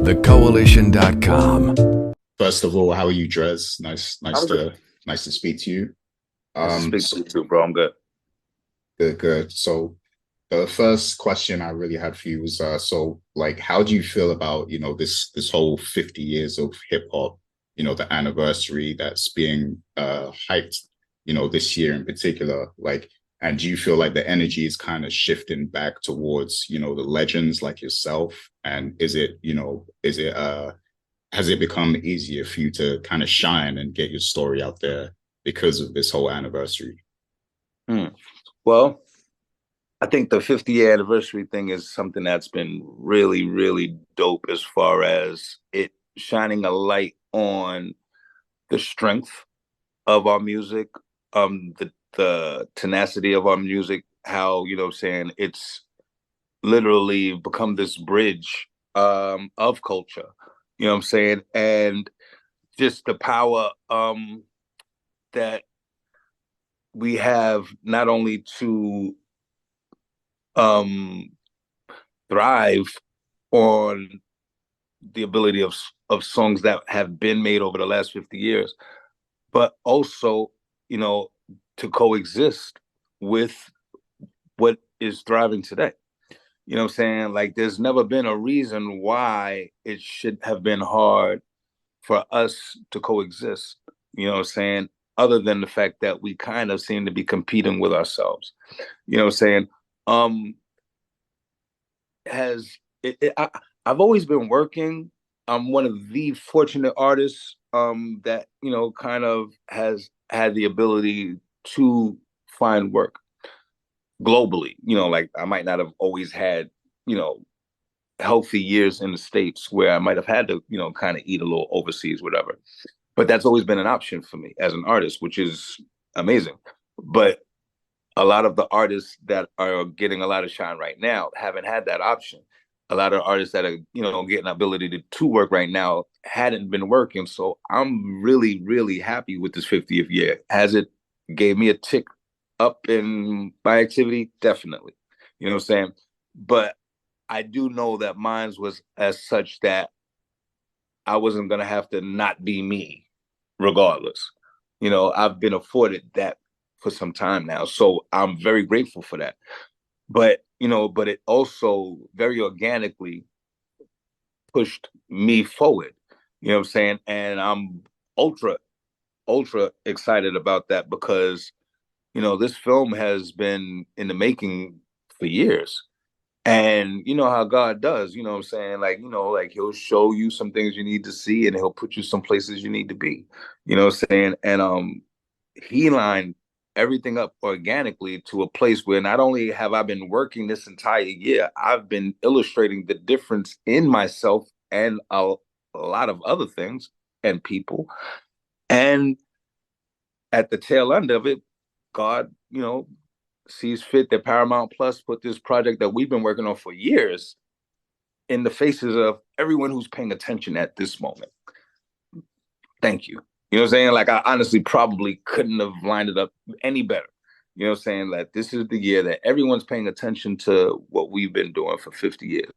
thecoalition.com. First of all, how are you, Dres? I'm good. Nice to speak to you. Nice to speak to you too, bro. I'm good. Good. So the first question I really had for you was, how do you feel about, this whole 50 years of hip hop, the anniversary that's being hyped, this year in particular, and do you feel like the energy is kind of shifting back towards, the legends like yourself? And has it become easier for you to kind of shine and get your story out there because of this whole anniversary? Well, I think the 50-year anniversary thing is something that's been really, really dope as far as it shining a light on the strength of our music, the tenacity of our music, how, it's literally become this bridge of culture, and just the power that we have not only to thrive on the ability of songs that have been made over the last 50 years, but also, to coexist with what is thriving today. Like, there's never been a reason why it should have been hard for us to coexist, other than the fact that we kind of seem to be competing with ourselves. I've always been working. I'm one of the fortunate artists that, kind of has had the ability to find work globally. Like, I might not have always had, healthy years in the States where I might have had to, kind of eat a little overseas, whatever. But that's always been an option for me as an artist, which is amazing. But a lot of the artists that are getting a lot of shine right now haven't had that option. A lot of artists that are, getting the ability to work right now hadn't been working. So I'm really, really happy with this 50th year. Has it gave me a tick up in my activity? Definitely. But I do know that mine was as such that I wasn't going to have to not be me regardless. I've been afforded that for some time now. So I'm very grateful for that. But it also very organically pushed me forward. And I'm ultra excited about that because, this film has been in the making for years. And you know how God does, like he'll show you some things you need to see and he'll put you some places you need to be, and he lined everything up organically to a place where not only have I been working this entire year, I've been illustrating the difference in myself and a lot of other things and people. And at the tail end of it, God, sees fit that Paramount Plus put this project that we've been working on for years in the faces of everyone who's paying attention at this moment. Thank you. Like, I honestly probably couldn't have lined it up any better. Like, this is the year that everyone's paying attention to what we've been doing for 50 years.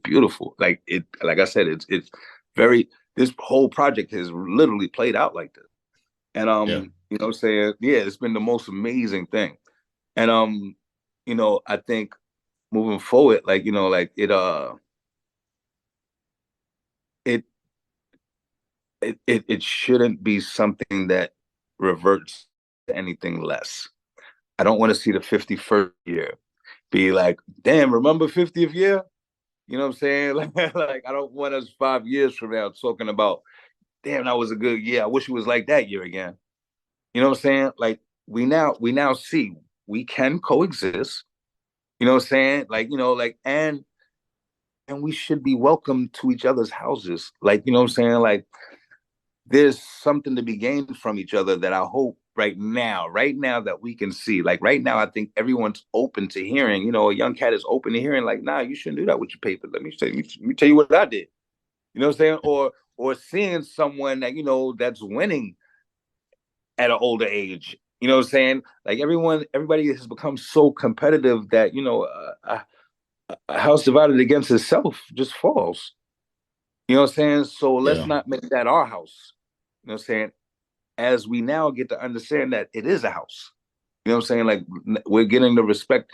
Beautiful. Like I said, it's very, this whole project has literally played out like this. And it's been the most amazing thing. And I think moving forward, it shouldn't be something that reverts to anything less. I don't want to see the 51st year be like, damn, remember 50th year? Like, I don't want us 5 years from now talking about, damn, that was a good year. I wish it was like that year again. Like, we now see we can coexist, and we should be welcome to each other's houses. Like, like, there's something to be gained from each other that I hope right now that we can see. Like, right now, I think everyone's open to hearing, a young cat is open to hearing, like, nah, you shouldn't do that with your paper. Let me tell you what I did. Or seeing someone that, that's winning at an older age. Like, everybody has become so competitive that, a house divided against itself just falls. You know what I'm saying? So let's Yeah. not make that our house. You know what I'm saying? As we now get to understand that it is a house. You know what I'm saying? Like we're getting the respect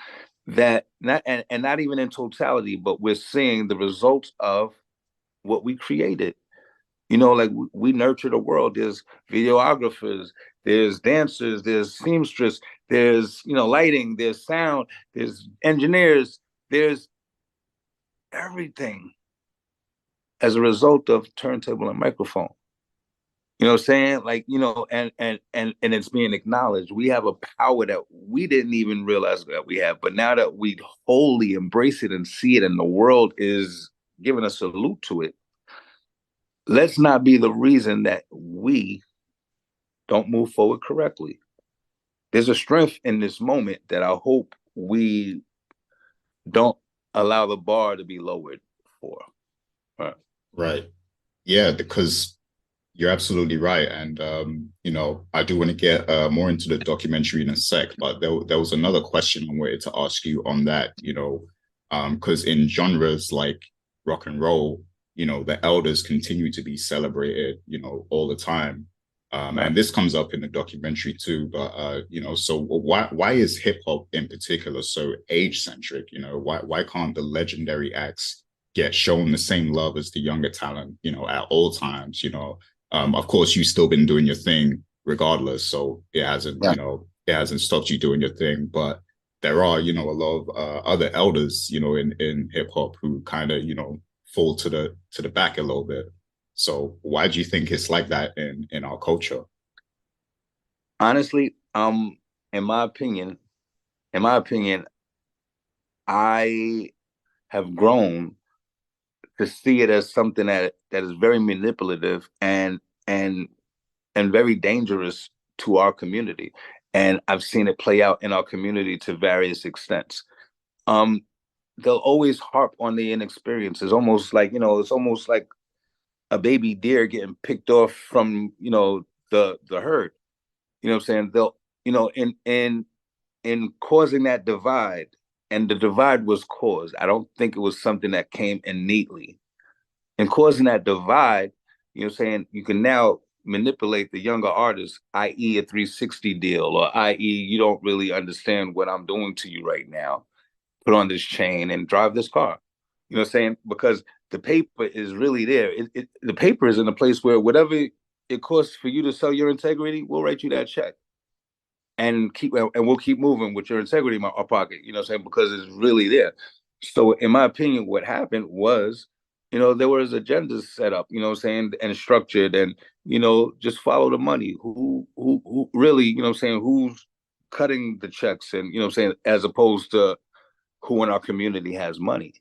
that not and not even in totality, but we're seeing the results of what we created. You know, like we nurture the world. There's videographers, there's dancers, there's seamstress, there's lighting, there's sound, there's engineers, there's everything as a result of turntable and microphone. You know what I'm saying? Like, and it's being acknowledged. We have a power that we didn't even realize that we have. But now that we wholly embrace it and see it and the world is giving a salute to it, let's not be the reason that we don't move forward correctly. There's a strength in this moment that I hope we don't allow the bar to be lowered for. Right. Right. Yeah, because you're absolutely right. And I do want to get more into the documentary in a sec, but there was another question I wanted to ask you on that, because in genres like rock and roll, the elders continue to be celebrated, all the time. Right. And this comes up in the documentary too, but so why is hip hop in particular so age centric? Why can't the legendary acts get shown the same love as the younger talent, at all times? Of course, you've still been doing your thing regardless, so Yeah. it hasn't stopped you doing your thing. But there are, a lot of other elders, in hip hop who kind of, fall to the back a little bit. So why do you think it's like that in our culture? Honestly, in my opinion, in my opinion, I have grown to see it as something that is very manipulative and and very dangerous to our community. And I've seen it play out in our community to various extents. Um, they'll always harp on the inexperience. It's almost like a baby deer getting picked off from, the herd. You know what I'm saying? They'll, in causing that divide, and the divide was caused. I don't think it was something that came innately. In causing that divide, what I'm saying, you can now manipulate the younger artists, i.e., a 360 deal, or i.e., you don't really understand what I'm doing to you right now. Put on this chain and drive this car. You know what I'm saying? Because the paper is really there. The paper is in a place where whatever it costs for you to sell your integrity, we'll write you that check and we'll keep moving with your integrity in our pocket. You know what I'm saying? Because it's really there. So, in my opinion, what happened was, there was agendas set up. You know what I'm saying, and structured, and just follow the money. Who really, what I'm saying, who's cutting the checks, and what I'm saying, as opposed to who in our community has money.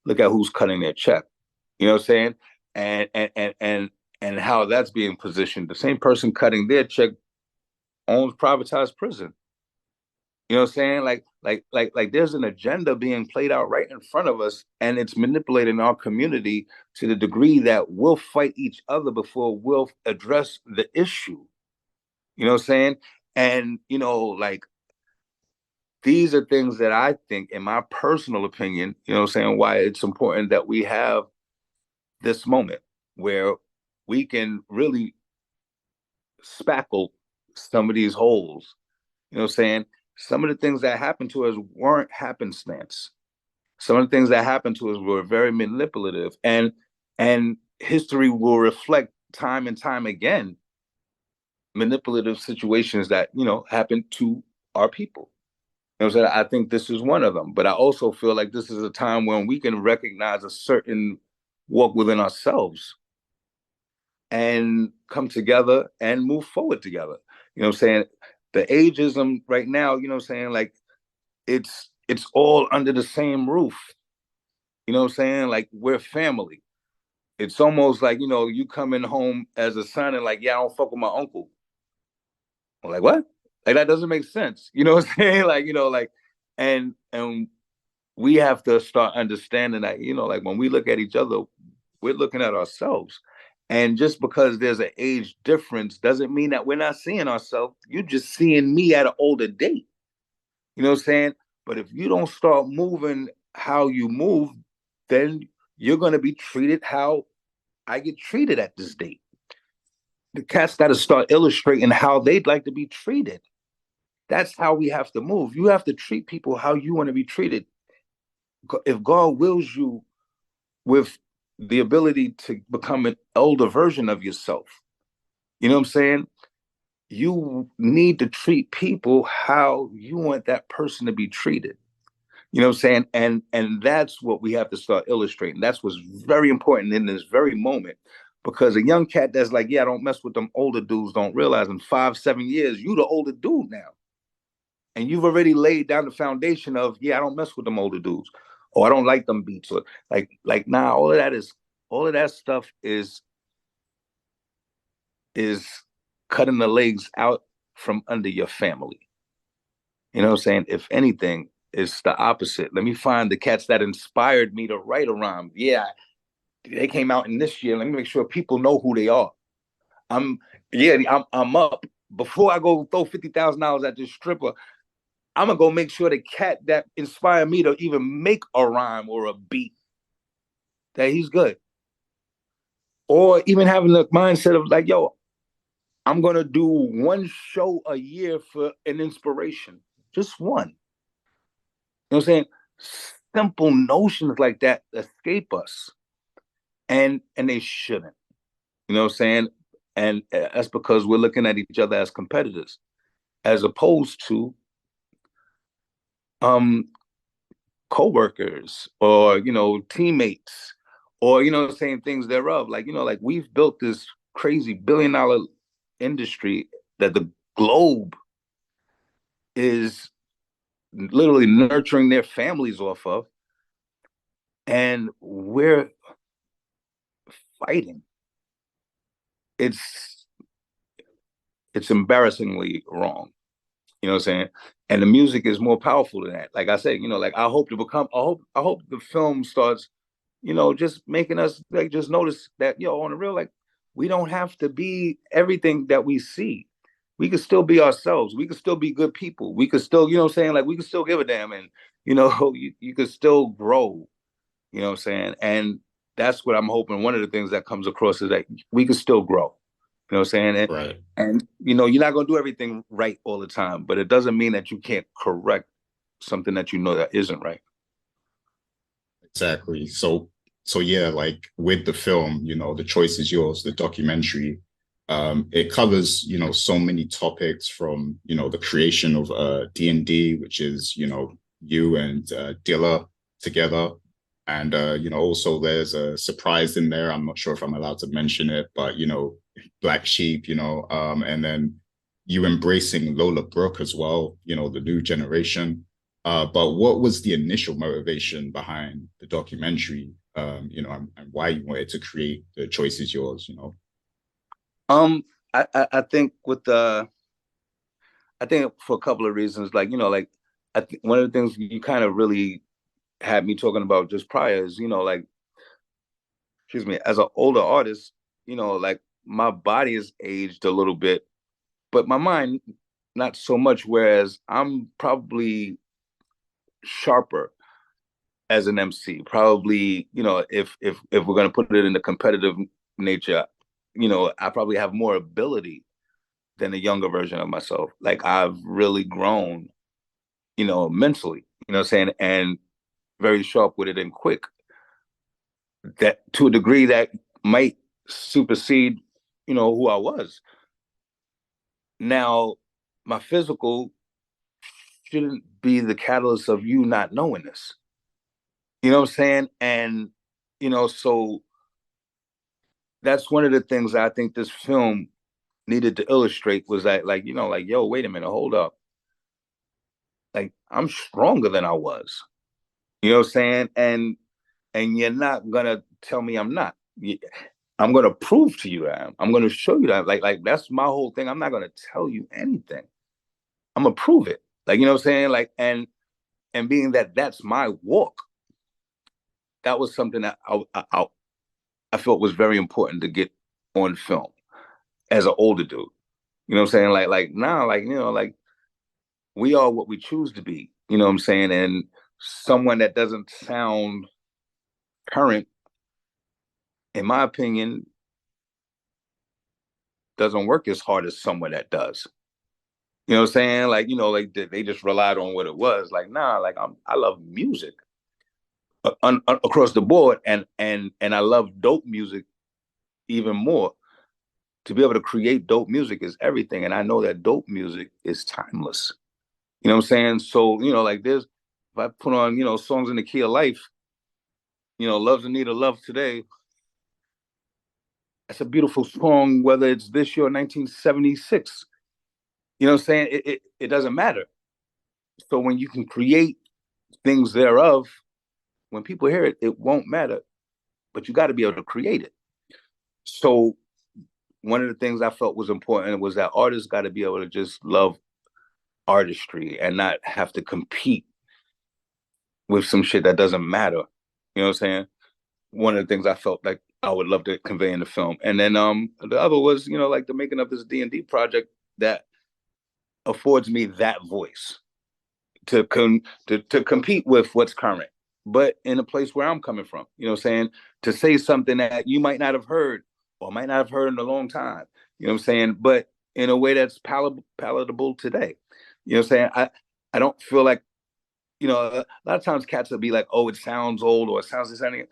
Look at who's cutting their check. You know what I'm saying? And how that's being positioned. The same person cutting their check owns privatized prison. You know what I'm saying? Like there's an agenda being played out right in front of us, and it's manipulating our community to the degree that we'll fight each other before we'll address the issue. You know what I'm saying? And like these are things that I think, in my personal opinion, you know what I'm saying, why it's important that we have this moment where we can really spackle some of these holes. You know what I'm saying? Some of the things that happened to us weren't happenstance. Some of the things that happened to us were very manipulative, and history will reflect time and time again manipulative situations that happened to our people. You know what I'm saying? I think this is one of them, but I also feel like this is a time when we can recognize a certain walk within ourselves and come together and move forward together. You know what I'm saying? The ageism right now, you know what I'm saying? Like it's all under the same roof. You know what I'm saying? Like we're family. It's almost like, you coming home as a son and like, yeah, I don't fuck with my uncle. I'm like, what? Like that doesn't make sense. You know what I'm saying? Like, and we have to start understanding that, like when we look at each other, we're looking at ourselves. And just because there's an age difference doesn't mean that we're not seeing ourselves. You're just seeing me at an older date. You know what I'm saying? But if you don't start moving how you move, then you're going to be treated how I get treated at this date. The cats got to start illustrating how they'd like to be treated. That's how we have to move. You have to treat people how you want to be treated. If God wills you with the ability to become an elder version of yourself, you know what I'm saying? You need to treat people how you want that person to be treated. You know what I'm saying? And that's what we have to start illustrating. That's what's very important in this very moment. Because a young cat that's like, yeah, I don't mess with them older dudes, don't realize in 5, 7 years, you the older dude now. And you've already laid down the foundation of, yeah, I don't mess with them older dudes. Or I don't like them beats. Or nah, all of that stuff is cutting the legs out from under your family. You know what I'm saying? If anything, it's the opposite. Let me find the cats that inspired me to write a rhyme. Yeah, they came out in this year. Let me make sure people know who they are. I'm up. Before I go throw $50,000 at this stripper, I'm gonna go make sure the cat that inspired me to even make a rhyme or a beat, that he's good. Or even having the mindset of like, yo, I'm gonna do one show a year for an inspiration. Just one. You know what I'm saying? Simple notions like that escape us. And they shouldn't. You know what I'm saying? And that's because we're looking at each other as competitors, as opposed to um co-workers or teammates, or saying things thereof. Like, like we've built this crazy $1 billion industry that the globe is literally nurturing their families off of, and we're fighting. It's embarrassingly wrong. You know what I'm saying? And the music is more powerful than that. Like I said, like I hope the film starts, just making us like just notice that, on the real, like we don't have to be everything that we see. We could still be ourselves. We could still be good people. We could still, what I'm saying, like we could still give a damn, and you could still grow, you know what I'm saying? And that's what I'm hoping. One of the things that comes across is that we could still grow. You know what I'm saying? Right. And you're not gonna do everything right all the time, but it doesn't mean that you can't correct something that that isn't right. Exactly. So yeah, like with the film, the choice is yours, the documentary. It covers, so many topics from, the creation of D&D, which is, you and Dilla together. And also there's a surprise in there. I'm not sure if I'm allowed to mention it, but Black Sheep, and then you embracing Lola Brooke as well, the new generation. But what was the initial motivation behind the documentary? And why you wanted to create The Choice Is Yours? Um, I think I think for a couple of reasons, like one of the things you kind of really had me talking about just prior is, like, excuse me, as an older artist, like my body has aged a little bit, but my mind not so much. Whereas I'm probably sharper as an MC. Probably, if we're gonna put it in the competitive nature, I probably have more ability than a younger version of myself. Like I've really grown, mentally, what I'm saying, and very sharp with it and quick. That to a degree that might supersede, who I was. Now, my physical shouldn't be the catalyst of you not knowing this. You know what I'm saying? And so that's one of the things I think this film needed to illustrate was that, like, like, yo, wait a minute, hold up. Like, I'm stronger than I was. You know what I'm saying? And you're not gonna tell me I'm not. I'm gonna prove to you that I'm gonna show you that. Like that's my whole thing. I'm not gonna tell you anything. I'm gonna prove it. Like, you know what I'm saying? Like, and being that that's my walk, that was something that I felt was very important to get on film as an older dude. You know what I'm saying? Like now, like, like we are what we choose to be. You know what I'm saying? And someone that doesn't sound current in my opinion, doesn't work as hard as someone that does. You know what I'm saying? Like, like they just relied on what it was. Like, nah, like I love music across the board, and I love dope music even more. To be able to create dope music is everything, and I know that dope music is timeless. You know what I'm saying? So, like there's if I put on, songs in the key of life, Love's in Need of Love Today, that's a beautiful song, whether it's this year or 1976. You know what I'm saying? It doesn't matter. So when you can create things thereof, when people hear it, it won't matter. But you got to be able to create it. So one of the things I felt was important was that artists got to be able to just love artistry and not have to compete with some shit that doesn't matter. You know what I'm saying? One of the things I felt like I would love to convey in the film. And then the other was, like the making of this D&D project that affords me that voice to compete with what's current, but in a place where I'm coming from. You know what I'm saying? To say something that you might not have heard or might not have heard in a long time. You know what I'm saying? But in a way that's palatable today. You know what I'm saying? I don't feel like, a lot of times cats will be like, oh, it sounds old or it sounds this anything.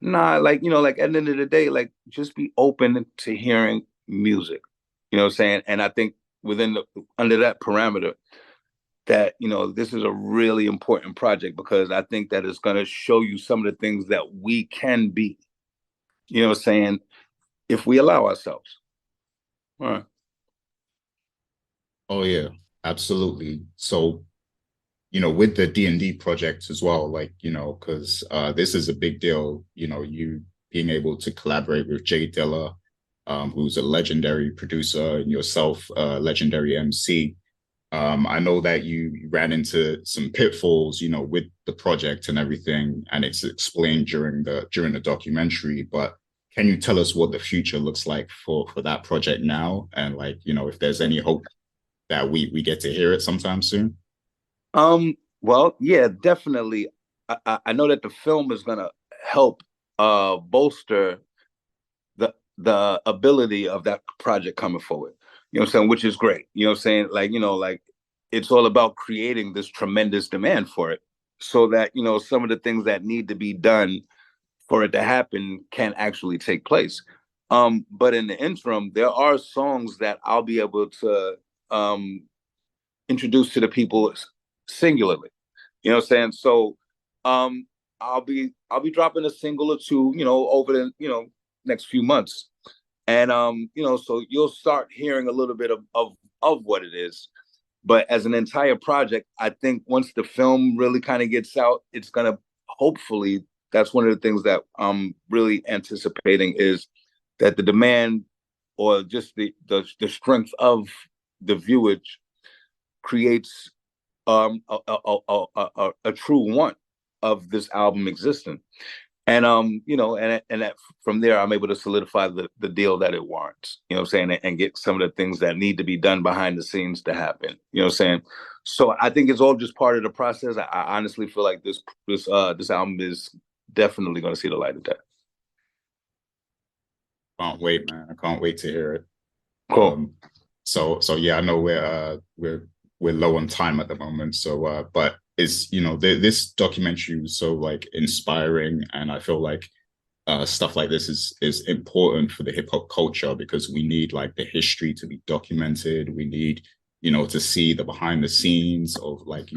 Nah, like, like at the end of the day, like just be open to hearing music. You know what I'm saying? And I think under that parameter, that this is a really important project because I think that it's going to show you some of the things that we can be, you know what I'm saying, if we allow ourselves. All right. Oh yeah, absolutely. So, with the D&D project as well, like, because this is a big deal, you being able to collaborate with J Dilla, who's a legendary producer, and yourself, legendary MC. I know that you ran into some pitfalls, with the project and everything, and it's explained during the documentary. But can you tell us what the future looks like for that project now, and like, if there's any hope that we get to hear it sometime soon? Well, yeah, definitely. I know that the film is gonna help bolster the ability of that project coming forward. You know what I'm saying? Which is great. You know what I'm saying? Like, like it's all about creating this tremendous demand for it so that, some of the things that need to be done for it to happen can actually take place. But in the interim, there are songs that I'll be able to introduce to the people singularly. You know what I'm saying? So I'll be dropping a single or two, over the, next few months. And so you'll start hearing a little bit of what it is. But as an entire project, I think once the film really kind of gets out, it's gonna hopefully, that's one of the things that I'm really anticipating is that the demand or just the strength of the viewage creates a true want of this album existing. And and that from there I'm able to solidify the deal that it warrants, you know what I'm saying, and get some of the things that need to be done behind the scenes to happen. You know what I'm saying? So I think it's all just part of the process. I honestly feel like this album is definitely gonna see the light of day. Can't wait, man. I can't wait to hear it. Cool. So yeah, I know we're low on time at the moment. So but it's this documentary was so like inspiring, and I feel like stuff like this is important for the hip hop culture because we need like the history to be documented. We need to see the behind the scenes of like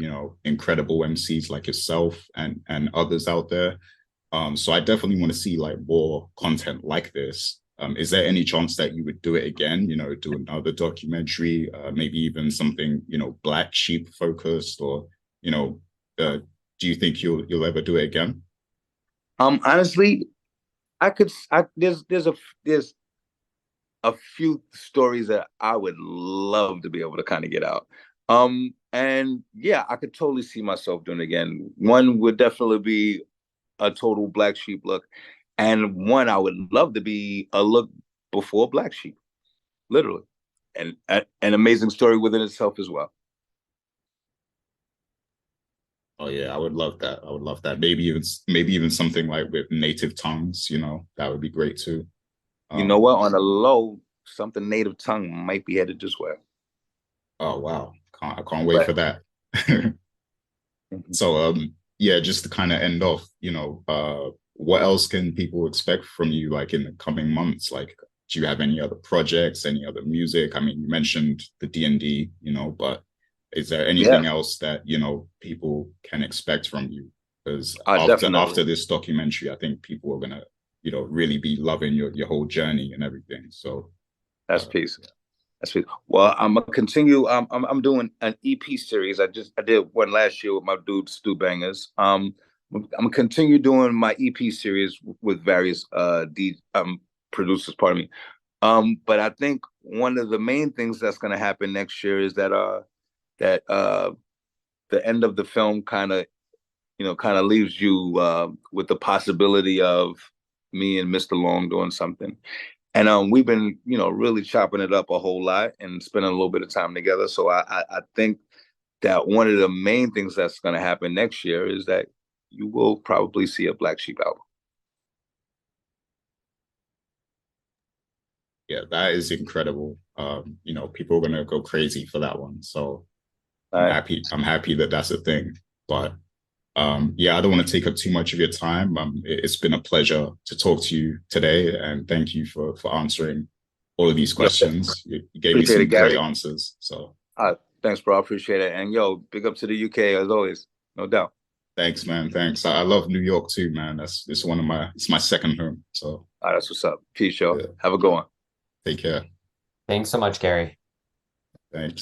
incredible MCs like yourself and others out there. So I definitely want to see like more content like this. Is there any chance that you would do it again? Do another documentary, maybe even something Black Sheep focused, or you know, do you think you'll ever do it again? Honestly, there's a few stories that I would love to be able to kind of get out. And yeah, I could totally see myself doing it again. One would definitely be a total Black Sheep look, and one I would love to be a look before Black Sheep, literally, and an amazing story within itself as well. Oh yeah, I would love that. I would love that. Maybe even something like with native tongues, that would be great too. You know Um, what? On the low, something native tongue might be headed this way. oh wow. I can't wait But for that. mhm. So yeah, just to kind of end off, what else can people expect from you like in the coming months? Like, do you have any other projects, any other music? I mean, you mentioned the D&D, but is there Yeah, anything else that, people can expect from you? Because after definitely. this documentary, I think people are gonna, really be loving your whole journey and everything. So That's uh, peace. That's peace. Well, I'm gonna continue. I'm doing an EP series. I did one last year with my dude Stu Bangers. I'm gonna continue doing my EP series with various producers. Pardon me. But I think one of the main things that's gonna happen next year is that the end of the film kind of leaves you with the possibility of me and Mr. Long doing something. And we've been, really chopping it up a whole lot and spending a little bit of time together. So I think that one of the main things that's going to happen next year is that you will probably see a Black Sheep album. yeah, that is incredible. People are gonna go crazy for that one. So All right. I'm happy that that's a thing. But yeah, I don't want to take up too much of your time. It's been a pleasure to talk to you today, and thank you for answering all of these Yo, questions. You gave me appreciate it, some great Gary. answers. So Thanks, bro. I appreciate it. And yo, big up to the UK as always. No doubt. thanks, man. Thanks. I love New York too, man. It's my second home. So All right, that's what's up. Peace, yo. yeah, Have a good one. take care. Thanks so much, Gary. Thanks.